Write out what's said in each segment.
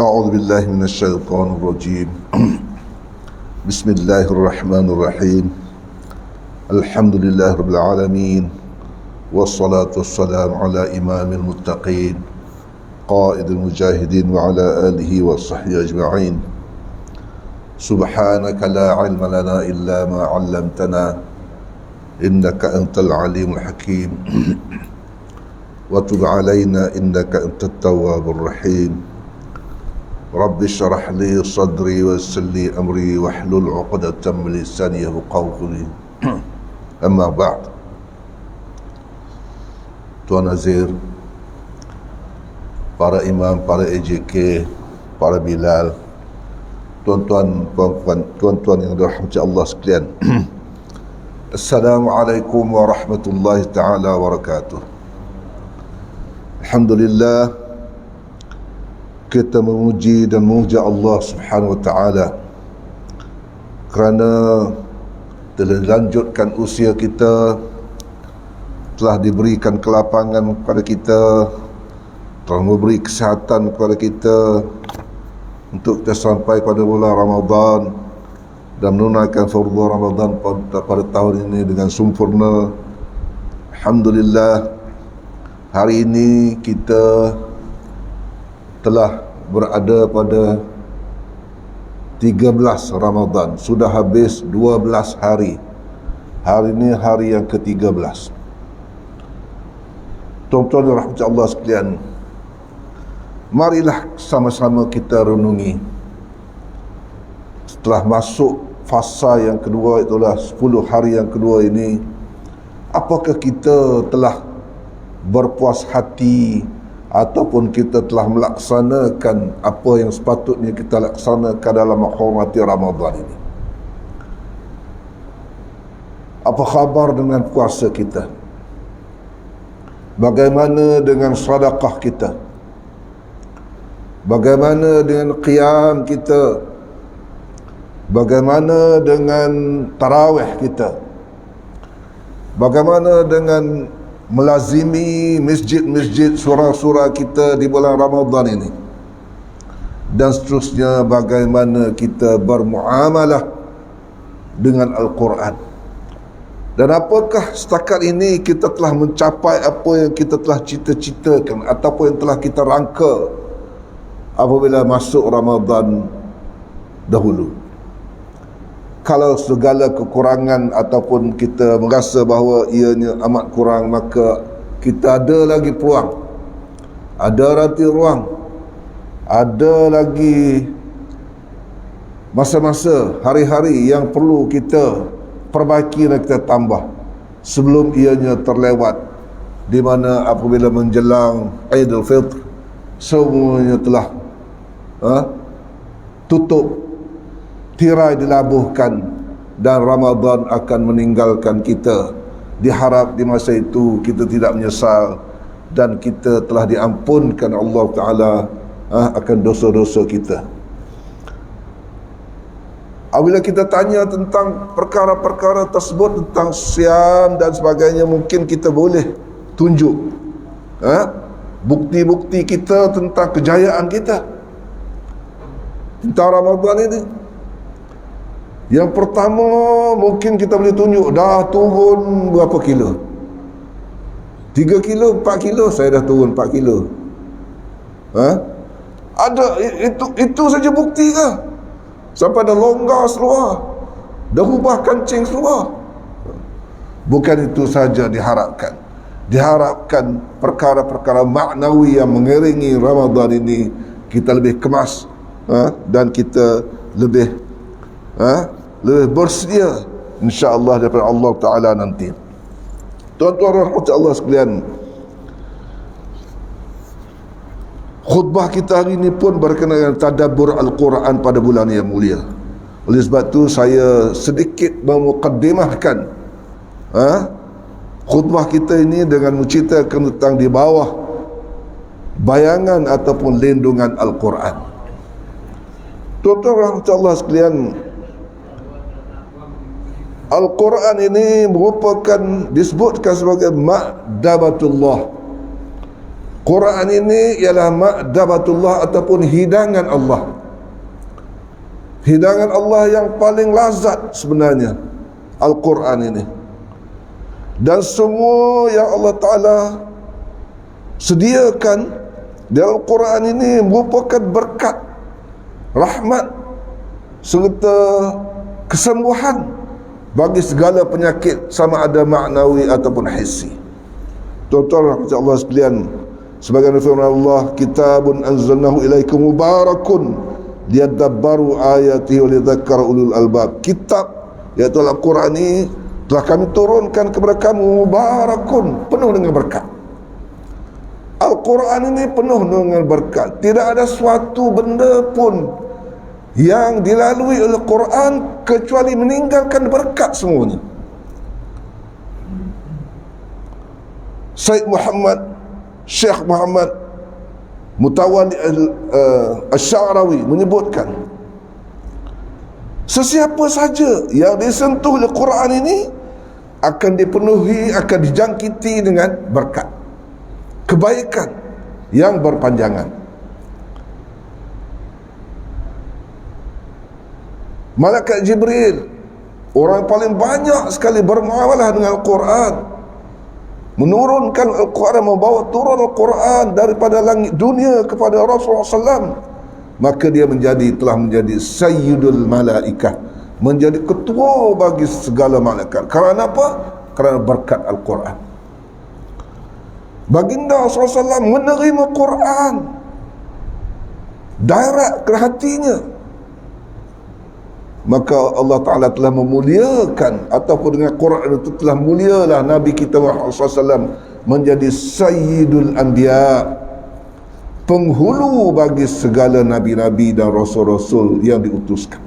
أعوذ بالله من الشيطان الرجيم بسم الله الرحمن الرحيم الحمد لله رب العالمين والصلاة والسلام على إمام المتقين قائد المجاهدين وعلى آله وصحبه أجمعين سبحانك لا علم لنا إلا ما علمتنا إنك أنت العليم الحكيم وتب علينا إنك أنت التواب الرحيم رب اشرح لي صدري ويسر لي أمري واحلل عقدة من لساني يفقهوا قولي أما بعد. Tuan Nazir, para imam, para AJK, para Bilal, tuan-tuan, puan-puan yang dirahmati Allah sekalian. Assalamualaikum warahmatullahi taala wabarakatuh. Alhamdulillah, kita memuji dan memuja Allah Subhanahu wa taala kerana telah dilanjutkan usia kita, telah diberikan kelapangan kepada kita, telah memberi kesihatan kepada kita untuk kita sampai pada bulan Ramadan dan menunaikan fardu Ramadan pada tahun ini dengan sempurna. Alhamdulillah, hari ini kita telah berada pada 13 Ramadan. Sudah habis 12 hari. Hari ini hari yang ke-13. Tuan-tuan dan rahmat Allah sekalian, marilah sama-sama kita renungi. Setelah masuk fasa yang kedua, itulah 10 hari yang kedua ini, apakah kita telah berpuas hati ataupun kita telah melaksanakan apa yang sepatutnya kita laksanakan dalam menghormati Ramadan ini? Apa khabar dengan puasa kita? Bagaimana dengan sedekah kita? Bagaimana dengan qiyam kita? Bagaimana dengan tarawih kita? Bagaimana dengan melazimi masjid-masjid surah-surah kita di bulan Ramadan ini? Dan seterusnya, bagaimana kita bermuamalah dengan Al-Quran? Dan apakah setakat ini kita telah mencapai apa yang kita telah cita-citakan ataupun yang telah kita rangka apabila masuk Ramadan dahulu? Kalau segala kekurangan ataupun kita merasa bahawa ianya amat kurang, maka kita ada lagi peluang, ada nanti ruang, ada lagi masa-masa, hari-hari yang perlu kita perbaiki dan kita tambah sebelum ianya terlewat, di mana apabila menjelang Aidil Fitr semuanya telah tutup, tirai dilabuhkan dan Ramadan akan meninggalkan kita. Diharap di masa itu kita tidak menyesal dan kita telah diampunkan Allah Ta'ala akan dosa-dosa kita. Apabila kita tanya tentang perkara-perkara tersebut, tentang siam dan sebagainya, mungkin kita boleh tunjuk bukti-bukti kita tentang kejayaan kita tentang Ramadan ini. Yang pertama, mungkin kita boleh tunjuk dah turun berapa kilo. 3 kilo, 4 kilo, saya dah turun 4 kilo. Ada itu saja bukti ke? Sampai dah longgar seluar, dah ubah kancing seluar. Bukan itu saja diharapkan. Diharapkan perkara-perkara maknawi yang mengiringi Ramadan ini kita lebih kemas, dan kita lebih bersedia insya-Allah daripada Allah Ta'ala nanti. Tuan-tuan rahmat Allah sekalian, khutbah kita hari ini pun berkenaan dengan tadabbur Al-Quran pada bulan yang mulia. Oleh sebab itu saya sedikit memukaddimahkan khutbah kita ini dengan menceritakan tentang di bawah bayangan ataupun lindungan Al-Quran. Tuan-tuan rahmat Allah sekalian, Al-Quran ini merupakan disebutkan sebagai Ma'dabatullah, Quran ini ialah ma'dabatullah ataupun hidangan Allah. Hidangan Allah yang paling lazat sebenarnya, Al-Quran ini. Dan semua yang Allah Ta'ala sediakan dalam Quran ini merupakan berkat, rahmat serta kesembuhan bagi segala penyakit, sama ada maknawi ataupun hissi. Tuan-tuan Allah sekalian, sebagai firman Allah, kitabun anzalnahu ilaikum mubarakun liyadabbaru ayatihi wa lidzakkara ulul albab. Kitab iaitu Al-Quran ini telah kami turunkan kepada kamu mubarakun, penuh dengan berkat. Al-Quran ini penuh dengan berkat. Tidak ada suatu benda pun yang dilalui oleh Quran kecuali meninggalkan berkat semuanya. Syekh Muhammad Mutawalli Asy-Sya'rawi menyebutkan, sesiapa saja yang disentuh oleh Quran ini akan dipenuhi, akan dijangkiti dengan berkat, kebaikan yang berpanjangan. Malaikat Jibril, orang paling banyak sekali bermuamalah dengan Al-Quran, menurunkan Al-Quran, membawa turun Al-Quran daripada langit dunia kepada Rasulullah SAW, maka dia telah menjadi Sayyidul Malaikah, menjadi ketua bagi segala malaikat. Kerana apa? Kerana berkat Al-Quran. Baginda Rasulullah SAW menerima Quran direct ke hatinya, maka Allah Ta'ala telah memuliakan, ataupun dengan Quran itu telah mulialah Nabi kita Muhammad SAW menjadi Sayyidul Anbiya, penghulu bagi segala Nabi-Nabi dan Rasul-Rasul yang diutuskan.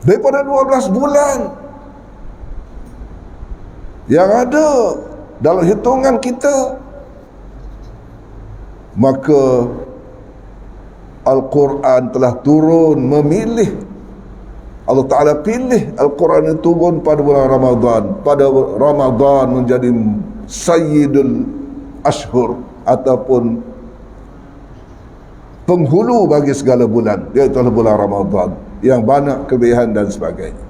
Daripada 12 bulan yang ada dalam hitungan kita, maka Al-Quran telah turun, memilih. Allah Ta'ala pilih Al-Quran itu turun pada bulan Ramadan. Pada Ramadan menjadi Sayyidul Ashhur, ataupun penghulu bagi segala bulan, iaitu bulan Ramadan yang banyak kelebihan dan sebagainya.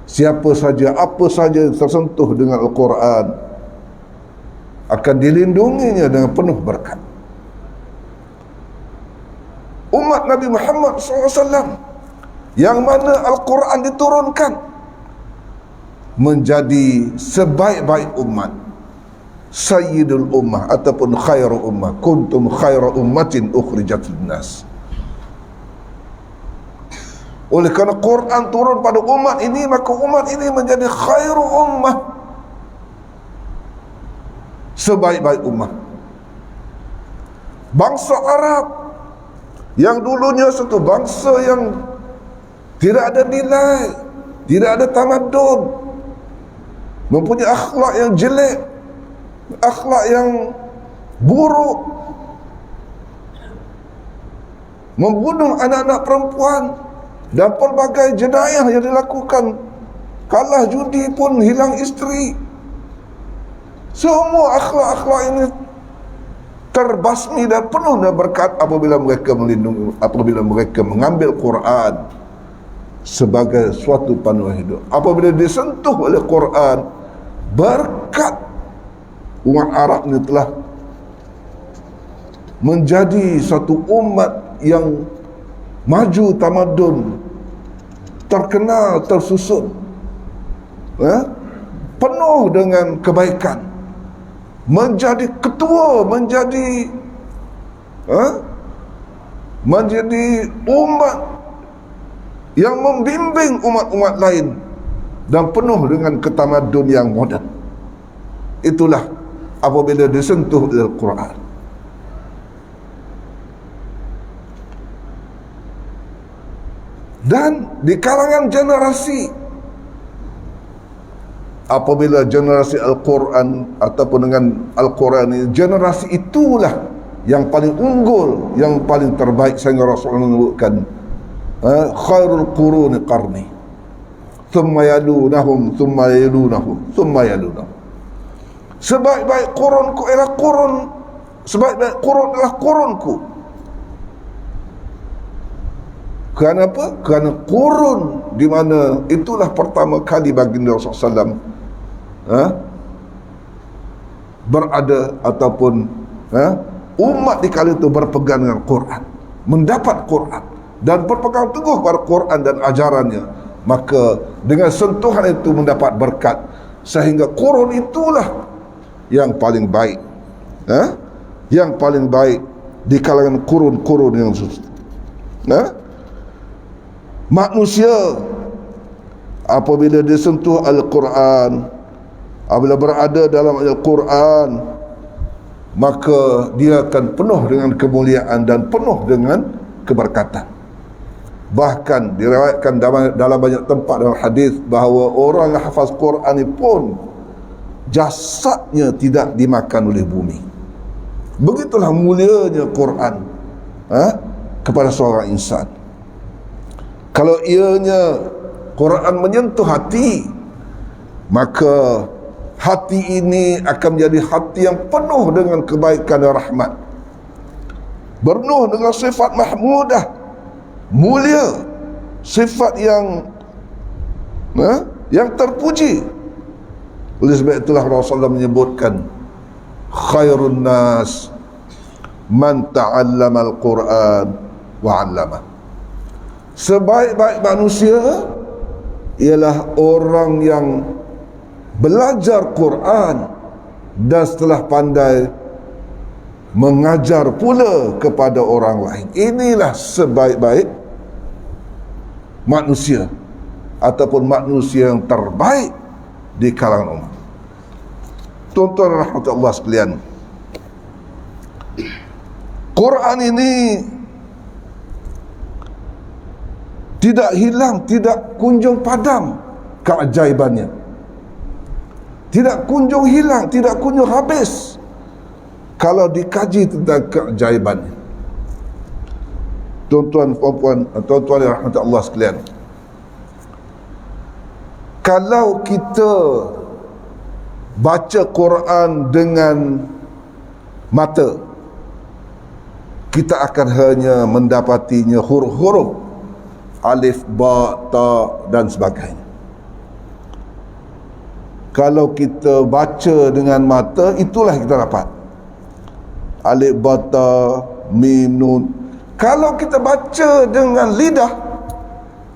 Siapa saja, apa saja tersentuh dengan Al-Quran akan dilindunginya dengan penuh berkat. Umat Nabi Muhammad SAW yang mana Al-Quran diturunkan menjadi sebaik-baik umat, Sayyidul Ummah ataupun khairu ummah, kuntum khairu ummatin ukhrijat linnas. Oleh kerana Quran turun pada umat ini, maka umat ini menjadi khairu ummah, sebaik-baik ummah. Bangsa Arab yang dulunya satu bangsa yang tidak ada nilai, tidak ada tamadun, mempunyai akhlak yang jelek, akhlak yang buruk, membunuh anak-anak perempuan dan pelbagai jenayah yang dilakukan. Kalah judi pun hilang isteri. Semua akhlak-akhlak ini terbasmi dan penuh dengan berkat apabila mereka melindungi, apabila mereka mengambil Quran sebagai suatu panduan hidup. Apabila disentuh oleh Quran, berkat umat Arab ini telah menjadi satu umat yang maju tamadun, terkenal, tersusun, penuh dengan kebaikan, menjadi ketua, menjadi umat yang membimbing umat-umat lain dan penuh dengan ketamadun yang moden. Itulah apabila disentuh oleh Al-Quran. Dan di kalangan generasi, apabila generasi Al-Quran ataupun dengan Al-Quran ini, generasi itulah yang paling unggul, yang paling terbaik, sehingga Rasulullah menyebutkan khairul quruni qarni thumma yalunahum thumma yalunahum thumma yalunahum. Sebaik-baik qurunku ialah qurun, sebaik-baik qurun adalah qurunku. Kerana apa? Kerana qurun di mana itulah pertama kali baginda Rasulullah SAW berada, ataupun umat di kala itu berpegang dengan Quran, mendapat Quran dan berpegang teguh pada Quran dan ajarannya, maka dengan sentuhan itu mendapat berkat, sehingga qurun itulah yang paling baik, yang paling baik di kalangan qurun-qurun yang manusia apabila disentuh Al-Quran, apabila berada dalam Al-Quran, maka dia akan penuh dengan kemuliaan dan penuh dengan keberkatan. Bahkan diriwayatkan dalam banyak tempat dalam hadis bahawa orang yang hafaz Quran ini pun jasadnya tidak dimakan oleh bumi. Begitulah mulianya Quran kepada seorang insan. Kalau ianya Quran menyentuh hati, maka hati ini akan menjadi hati yang penuh dengan kebaikan dan rahmat, penuh dengan sifat mahmudah, mulia, sifat yang terpuji. Oleh sebab itulah Rasulullah menyebutkan khairun nas man ta'allama al-Quran wa 'allama. Sebaik-baik manusia ialah orang yang belajar Quran dan setelah pandai mengajar pula kepada orang lain. Inilah sebaik-baik manusia, ataupun manusia yang terbaik di kalangan umat. Tuan-tuan rahmatullah sekalian, Quran ini tidak hilang, tidak kunjung padam keajaibannya, tidak kunjung hilang, tidak kunjung habis kalau dikaji tentang keajaibannya. Tuan-tuan, puan-puan, tuan-tuan yang rahmat Allah sekalian, kalau kita baca Quran dengan mata, kita akan hanya mendapatinya huruf-huruf alif, ba, ta dan sebagainya. Kalau kita baca dengan mata, itulah kita dapat alif, ba, ta, mim, nun. Kalau kita baca dengan lidah,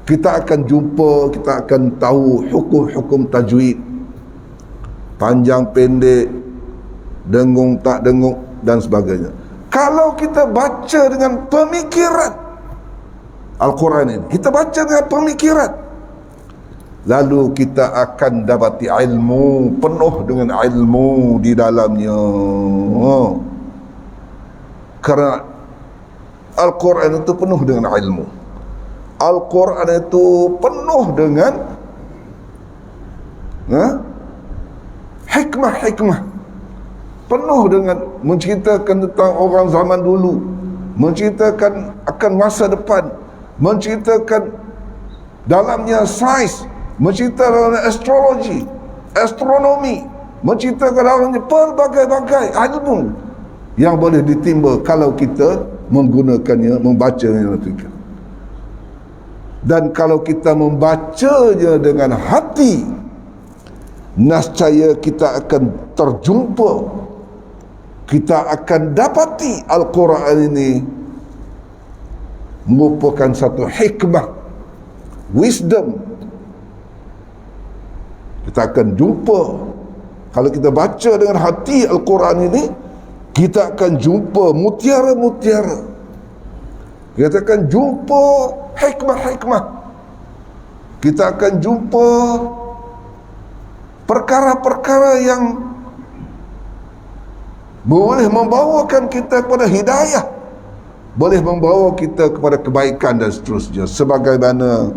kita akan jumpa, kita akan tahu hukum-hukum tajwid, panjang pendek, dengung tak dengung dan sebagainya. Kalau kita baca dengan pemikiran Al-Quran ini, kita baca dengan pemikiran, lalu kita akan dapati ilmu, penuh dengan ilmu di dalamnya. Kerana Al-Quran itu penuh dengan ilmu, Al-Quran itu penuh dengan hikmah-hikmah, penuh dengan menceritakan tentang orang zaman dulu, menceritakan akan masa depan, menceritakan dalamnya sains, menceritakan dalamnya astrologi, astronomi, menceritakan dalamnya pelbagai-bagai ilmu yang boleh ditimba kalau kita menggunakannya, membacanya dengan fikir. Dan kalau kita membacanya dengan hati, nescaya kita akan terjumpa, kita akan dapati Al-Quran ini merupakan satu hikmah, wisdom. Kita akan jumpa, kalau kita baca dengan hati Al-Quran ini, kita akan jumpa mutiara-mutiara, kita akan jumpa hikmah-hikmah, kita akan jumpa perkara-perkara yang boleh membawakan kita kepada hidayah, boleh membawa kita kepada kebaikan dan seterusnya, sebagaimana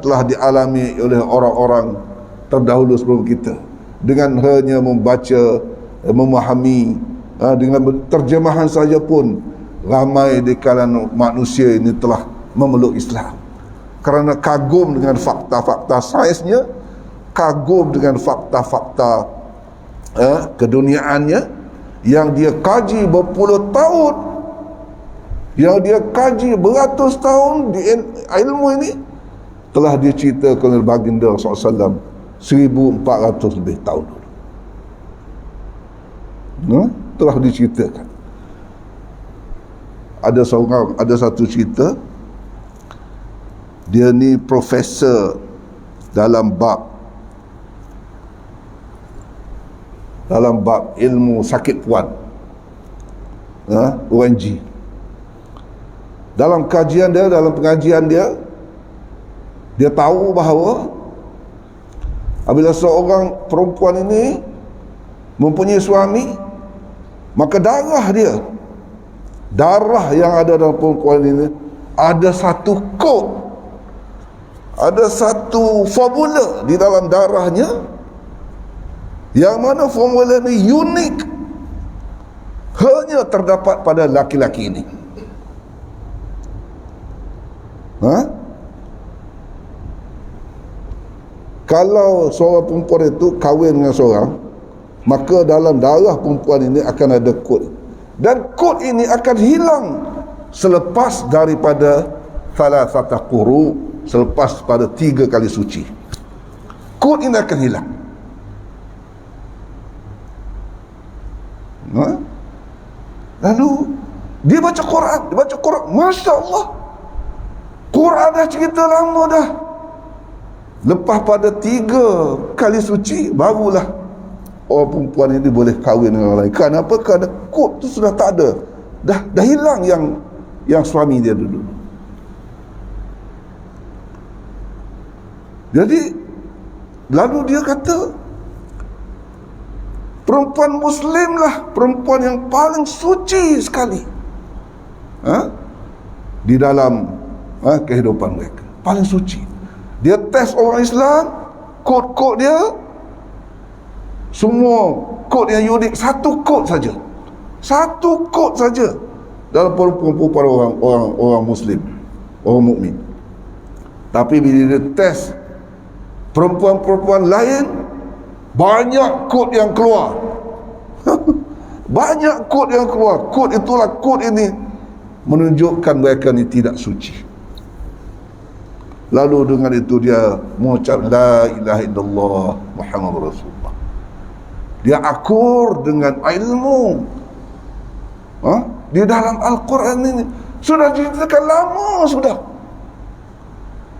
telah dialami oleh orang-orang terdahulu sebelum kita. Dengan hanya membaca, memahami, dengan terjemahan saja pun ramai di kalangan manusia ini telah memeluk Islam, kerana kagum dengan fakta-fakta sainsnya, kagum dengan fakta-fakta keduniaannya, yang dia kaji berpuluh tahun, yang dia kaji beratus tahun di ilmu ini, telah diceritakan oleh baginda SAW 1400 lebih tahun dulu. Telah diceritakan. Ada satu cerita, dia ni profesor dalam bab ilmu sakit puan, UNG. Dalam kajian dia, dalam pengajian dia, dia tahu bahawa apabila seorang perempuan ini mempunyai suami, maka darah yang ada dalam perempuan ini ada satu kod, ada satu formula di dalam darahnya, yang mana formula ini unik, hanya terdapat pada laki-laki ini. Kalau seorang perempuan itu kahwin dengan seorang, maka dalam darah perempuan ini akan ada kod, dan kod ini akan hilang selepas daripada thalathata quru, selepas pada 3 kali suci. Kod ini akan hilang. Lalu dia baca Quran, Masya Allah, Quran dah cerita lama dah. Lepas pada 3 kali suci, barulah orang perempuan ini boleh kahwin dengan orang lain. Kenapa? Kerana kod tu sudah tak ada, dah hilang yang suami dia dulu. Jadi lalu dia kata, perempuan Muslim lah perempuan yang paling suci sekali di dalam kehidupan mereka, paling suci. Dia tes orang Islam, kod-kod dia semua kod yang unik, satu kod saja dalam perempuan orang Muslim, orang mukmin. Tapi bila dia tes perempuan-perempuan lain, banyak kod yang keluar. Banyak kod yang keluar. Kod itulah, kod ini menunjukkan mereka ni tidak suci. Lalu dengan itu dia mengucap la ilaha illallah Muhammadur Rasulullah. Dia akur dengan ilmu di dalam Al-Quran ini. Sudah diceritakan lama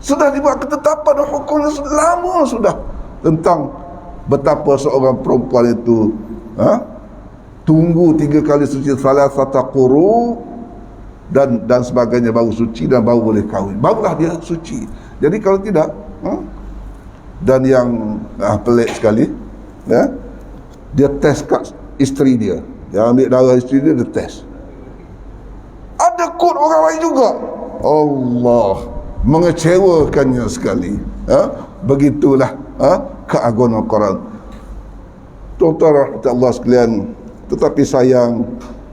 sudah dibuat ketetapan hukumnya sudah lama sudah, tentang betapa seorang perempuan itu tunggu 3 kali suci, thalathata quru, dan sebagainya, baru suci dan baru boleh kahwin, barulah dia suci. Jadi kalau tidak, dan yang pelik sekali, dia test kat isteri dia ambil darah isteri dia test, ada kod orang lain juga. Allah, mengecewakannya sekali. Begitulah keagungan Quran. Tuan-tuan Allah sekalian, tetapi sayang,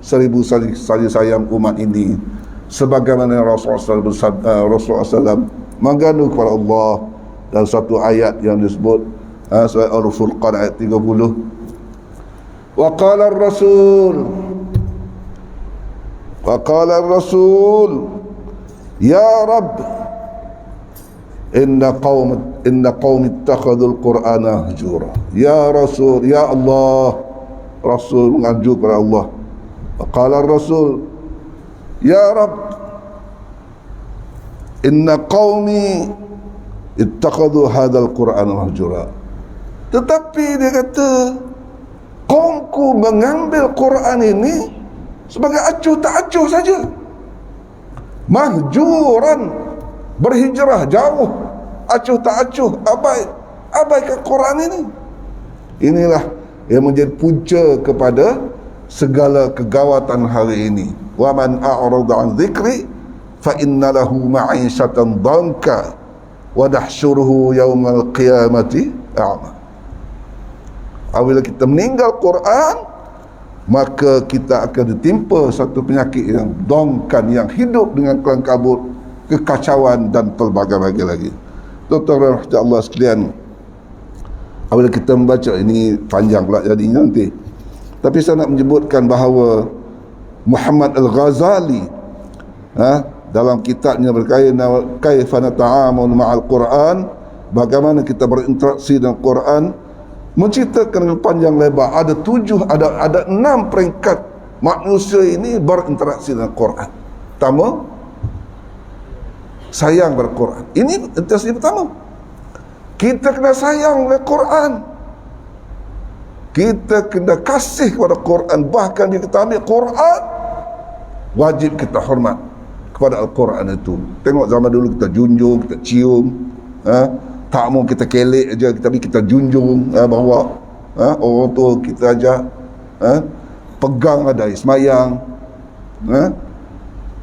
1000 kali sayang umat ini, sebagaimana Rasulullah SAW menggandu kepada Allah dalam satu ayat yang disebut surah Al-Furqan ayat 30. Wa qala ar-rasul ya Rabb inna qaumi ittakhadul Qur'ana mahjura. Ya Rasul, ya Allah, Rasul mengajuk kepada Allah. Qala ar-rasul ya Rabb inna qaumi ittakhadhu hadzal Qur'ana mahjura. Tetapi dia kata, kaumku mengambil Quran ini sebagai acuh tak acuh saja. Mahjuran, berhijrah jauh, acuh tak acuh, abaikan Quran ini. Inilah yang menjadi punca kepada segala kegawatan hari ini. Wa man a'rada an dzikri fa inna lahu ma'isyatan dhanka wa nahsyuruhu yaumal qiyamati a'ma. Apabila kita meninggal Quran, maka kita akan ditimpa satu penyakit yang dongkan, yang hidup dengan kelang kabut, kekacauan dan pelbagai-bagai lagi. Tuan-tuan Allah sekalian, Apabila kita membaca, ini panjang pula jadinya nanti, tapi saya nak menyebutkan bahawa Muhammad Al-Ghazali dalam kitabnya berkaitan Kaifa Nata'amul Ma'al Quran, bagaimana kita berinteraksi dengan Quran, menceritakan dengan panjang lebar ada 6 peringkat manusia ini berinteraksi dengan Quran. Pertama, sayang berquran. Ini interaksi pertama. Kita kena sayang dengan Quran. Kita kena kasih kepada Quran. Bahkan dia kata ambil Quran, wajib kita hormat kepada Al-Quran itu. Tengok zaman dulu kita junjung, kita cium, tak mau kita kelek aja, tapi kita junjung, bawa orang tua kita ajak, pegang adai semayang,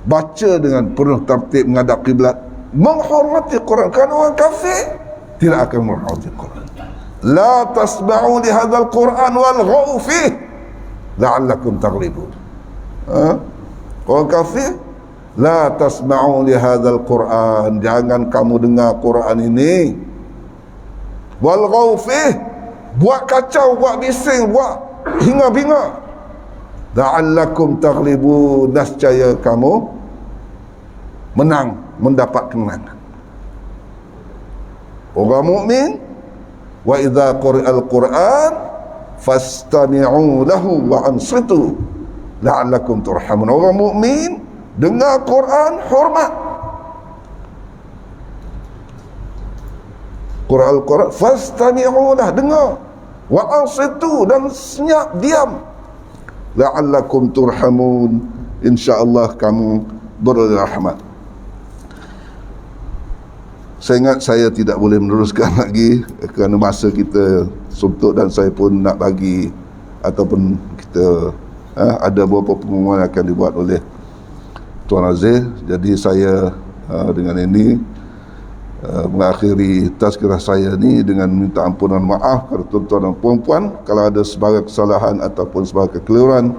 baca dengan penuh tertib menghadap kiblat, menghormati Quran. Kerana orang kafir tidak akan menghormati Quran. La tasma'u li hadzal Quran walghaw fihi la'allakum taghlibun. Orang kafir, la tasma'u li hadzal Quran, jangan kamu dengar Quran ini, walghaw fihi, buat kacau, buat bising, buat hinga-binga, la'allakum taghlibun, nescaya kamu menang, mendapat kemenangan. Orang mukmin, wa idza quri'al Qur'an fastami'u lahu wa ansitu la'allakum turhamun. Orang mukmin dengar Quran, hormat Quran, Al-Quran, fastami'u lah, dengar, wa ansitu, dan senyap, diam, la'allakum turhamun, insya-Allah kamu berrahmat. Saya ingat saya tidak boleh meneruskan lagi kerana masa kita suntuk, dan saya pun nak bagi ataupun kita ada beberapa pengumuman akan dibuat oleh Tuan Aziz. Jadi saya dengan ini mengakhiri tazkirah saya ni dengan minta ampunan maaf kepada tuan-tuan dan puan-puan kalau ada sebarang kesalahan ataupun sebarang kekeliruan,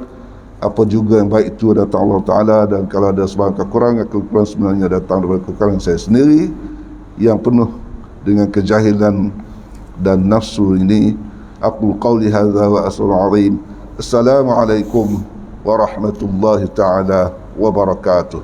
apa juga yang baik itu datang Allah Ta'ala, dan kalau ada sebarang kekurangan sebenarnya datang daripada kekurangan saya sendiri yang penuh dengan kejahilan dan nafsu ini. Aqul qawli hadza wa as'alul azim. Assalamualaikum warahmatullahi taala wabarakatuh.